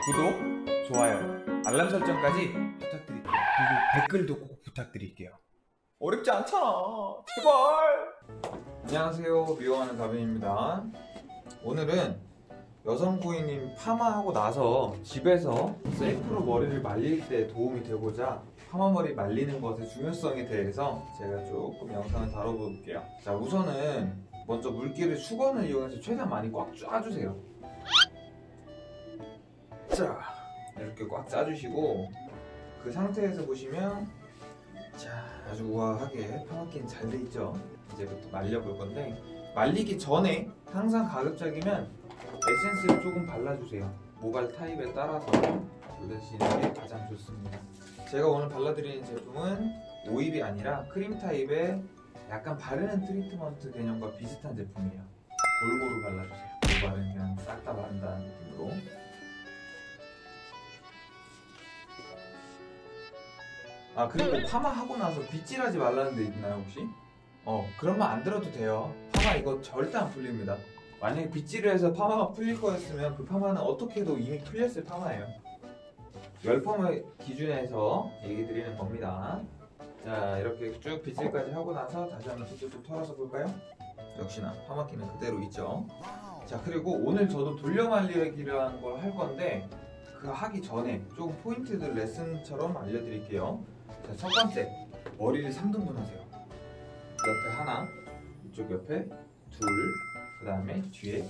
구독, 좋아요, 알람 설정까지 부탁드릴게요. 그리고 댓글도 꼭 부탁드릴게요. 어렵지 않잖아. 제발. 안녕하세요, 미워하는 가빈입니다. 오늘은 여성 부인님 파마하고 나서 집에서 셀프로 머리를 말릴 때 도움이 되고자 파마머리 말리는 것의 중요성에 대해서 제가 조금 영상을 다뤄볼게요. 자, 우선은 먼저 물기를 수건을 이용해서 최대한 많이 꽉 짜주세요. 자, 이렇게 꽉 짜주시고 그 상태에서 보시면 자, 아주 우아하게 파마끼는 잘 돼 있죠. 이제부터 말려볼 건데 말리기 전에 항상 가급적이면 에센스를 조금 발라주세요. 모발 타입에 따라서 발라주시는 게 가장 좋습니다. 제가 오늘 발라드리는 제품은 오일이 아니라 크림 타입의 약간 바르는 트리트먼트 개념과 비슷한 제품이에요. 골고루 발라주세요. 모발은 그냥 싹 다 바른다는 느낌으로. 아, 그리고 파마하고 나서 빗질하지 말라는 데 있나요 혹시? 그러면 안 들어도 돼요. 파마 이거 절대 안 풀립니다. 만약에 빗질을 해서 파마가 풀릴 거였으면 그 파마는 어떻게 해도 이미 풀렸을 파마예요. 열펌을 기준에서 얘기 드리는 겁니다. 자, 이렇게 쭉 빗질까지 하고 나서 다시 한번 툭툭툭 털어서 볼까요? 역시나 파마기는 그대로 있죠. 자, 그리고 오늘 저도 돌려 말리기라는 걸 할 건데 그거 하기 전에 조금 포인트들 레슨처럼 알려드릴게요. 자, 첫 번째, 머리를 3등분 하세요. 옆에 하나, 이쪽 옆에 둘, 그 다음에 뒤에 셋.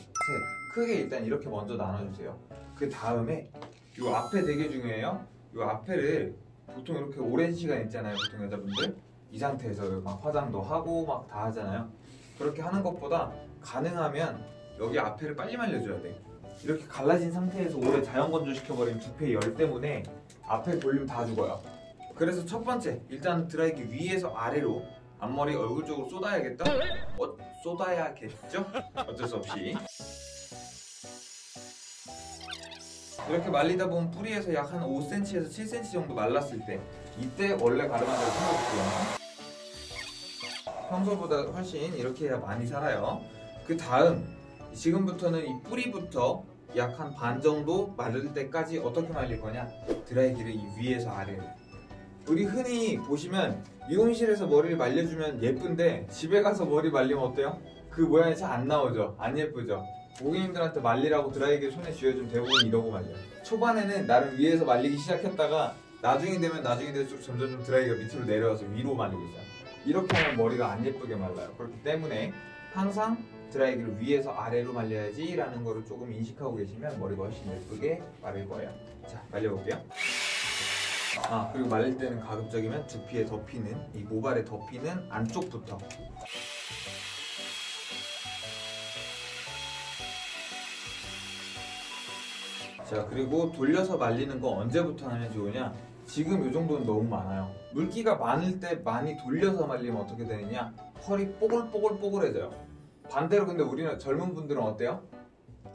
크게 일단 이렇게 먼저 나눠주세요. 그 다음에 이 앞에 되게 중요해요. 이 앞에를 보통 이렇게 오랜 시간 있잖아요. 보통 여자분들 이 상태에서 막 화장도 하고 막 다 하잖아요. 그렇게 하는 것보다 가능하면 여기 앞에를 빨리 말려줘야 돼. 이렇게 갈라진 상태에서 오래 자연 건조시켜버리면 두피의 열 때문에 앞에 볼륨 다 죽어요. 그래서 첫 번째, 일단 드라이기 위에서 아래로 앞머리 얼굴 쪽으로 쏟아야겠다? 쏟아야겠죠? 어쩔 수 없이 이렇게 말리다 보면 뿌리에서 약 한 5cm에서 7cm 정도 말랐을 때 이때 원래 가르마를 풀어줄게요. 평소보다 훨씬 이렇게 해야 많이 살아요. 그 다음 지금부터는 이 뿌리부터 약 한 반 정도 마를 때까지 어떻게 말릴 거냐, 드라이기를 이 위에서 아래로. 우리 흔히 보시면 미용실에서 머리를 말려주면 예쁜데 집에 가서 머리 말리면 어때요? 그 모양이 잘 안 나오죠? 안 예쁘죠? 고객님들한테 말리라고 드라이기를 손에 쥐어주면 대부분 이러고 말려요. 초반에는 나름 위에서 말리기 시작했다가 나중에 되면 나중에 될수록 점점 드라이기가 밑으로 내려와서 위로 말리고 있어요. 이렇게 하면 머리가 안 예쁘게 말라요. 그렇기 때문에 항상 드라이기를 위에서 아래로 말려야지 라는 거를 조금 인식하고 계시면 머리가 훨씬 예쁘게 마를 거예요. 자, 말려볼게요. 아, 그리고 말릴 때는 가급적이면 두피에 덮이는, 이 모발에 덮이는 안쪽부터. 자, 그리고 돌려서 말리는 거 언제부터 하면 좋으냐? 지금 이 정도는 너무 많아요. 물기가 많을 때 많이 돌려서 말리면 어떻게 되느냐? 컬이 뽀글뽀글뽀글해져요. 반대로 근데 우리는 젊은 분들은 어때요?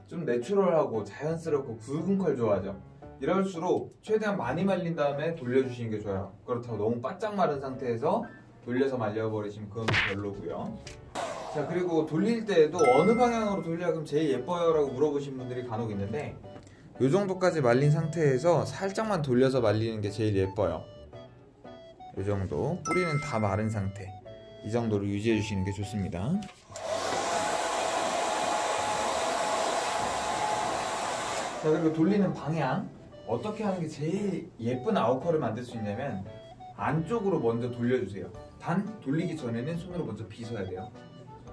좀 내추럴하고 자연스럽고 굵은 컬 좋아하죠? 이럴수록 최대한 많이 말린 다음에 돌려주시는 게 좋아요. 그렇다고 너무 바짝 마른 상태에서 돌려서 말려버리시면 그건 별로고요. 자, 그리고 돌릴 때에도 어느 방향으로 돌려야 그럼 제일 예뻐요? 라고 물어보신 분들이 간혹 있는데 이 정도까지 말린 상태에서 살짝만 돌려서 말리는 게 제일 예뻐요. 이 정도, 뿌리는 다 마른 상태, 이 정도로 유지해 주시는 게 좋습니다. 자, 그리고 돌리는 방향, 어떻게 하는 게 제일 예쁜 아웃컬을 만들 수 있냐면 안쪽으로 먼저 돌려주세요. 단 돌리기 전에는 손으로 먼저 빗어야 돼요.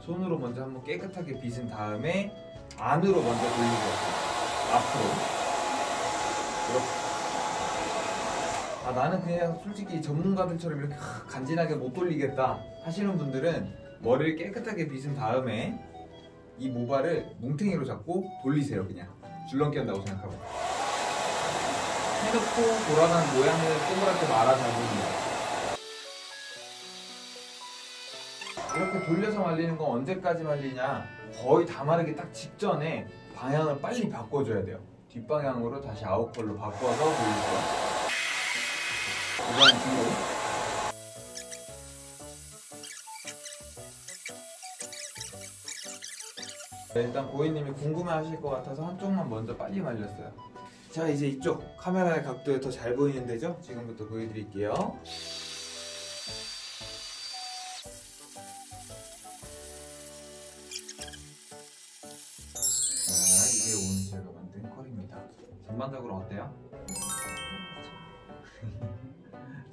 손으로 먼저 한번 깨끗하게 빗은 다음에 안으로 먼저 돌리고 앞으로 이렇게. 아, 나는 그냥 솔직히 전문가들처럼 이렇게 간지나게 못 돌리겠다 하시는 분들은 머리를 깨끗하게 빗은 다음에 이 모발을 뭉탱이로 잡고 돌리세요. 그냥 줄넘기 한다고 생각하고 해놓고 돌아가는 모양을 동그랗게 말아 잡습니다. 이렇게 돌려서 말리는 건 언제까지 말리냐, 거의 다 마르기 딱 직전에 방향을 빨리 바꿔줘야 돼요. 뒷방향으로 다시 아웃컬로 바꿔서 돌리죠. 이번엔 뒤로. 일단 고객님이 궁금해 하실 것 같아서 한쪽만 먼저 빨리 말렸어요. 자, 이제 이쪽 카메라의 각도에 더 잘 보이는 데죠? 지금부터 보여드릴게요. 자, 이게 오늘 제가 만든 컬입니다. 전반적으로 어때요?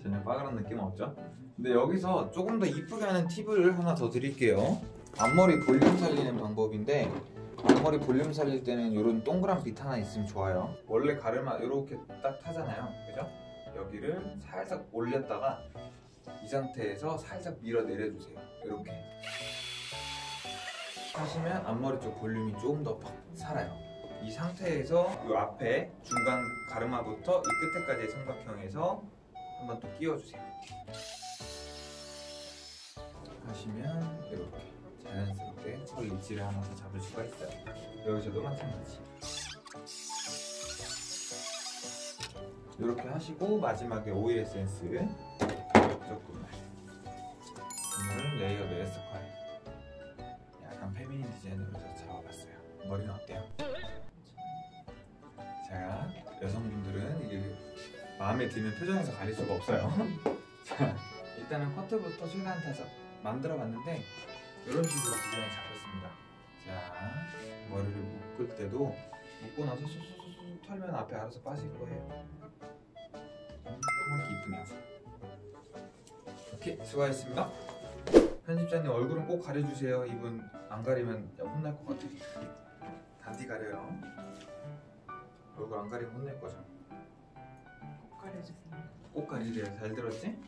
전혀 빠그란 느낌 없죠? 근데 여기서 조금 더 이쁘게 하는 팁을 하나 더 드릴게요. 앞머리 볼륨 살리는 방법인데, 앞머리 볼륨 살릴 때는 이런 동그란 빗 하나 있으면 좋아요. 원래 가르마 이렇게 딱 타잖아요, 그죠? 여기를 살짝 올렸다가 이 상태에서 살짝 밀어 내려주세요. 이렇게 하시면 앞머리 쪽 볼륨이 조금 더 팍 살아요. 이 상태에서 이 앞에 중간 가르마부터 이 끝에까지의 삼각형에서 한번 또 끼워주세요. 하시면 이렇게 자연스럽게 코 일지를 하나 더 잡을 수가 있어요. 여기서도 마찬가지. 이렇게 하시고 마지막에 오일 에센스 조금만. 오늘은 레이어드 에스컬 약간 페미닌 디자인으로 잡아봤어요. 머리는 어때요? 제가 여성분들은 이게 마음에 드는 표정에서 가릴 수가 없어요. 자, 일단은 커트부터 최대한 타서 만들어봤는데 이런 식으로 디자인이 잡혔습니다. 자, 머리를 묶을 때도 묶고 나서 쏙쏙쏙 털면 앞에 알아서 빠질 거예요. 이렇게 이쁘네요. 오케이, 수고하셨습니다. 편집자님 얼굴은 꼭 가려주세요. 이분 안 가리면 혼날 것 같아요. 단디 가려요. 얼굴 안 가리면 혼낼 거죠. 꼭 가려주세요. 꼭 가리래요. 잘 들었지?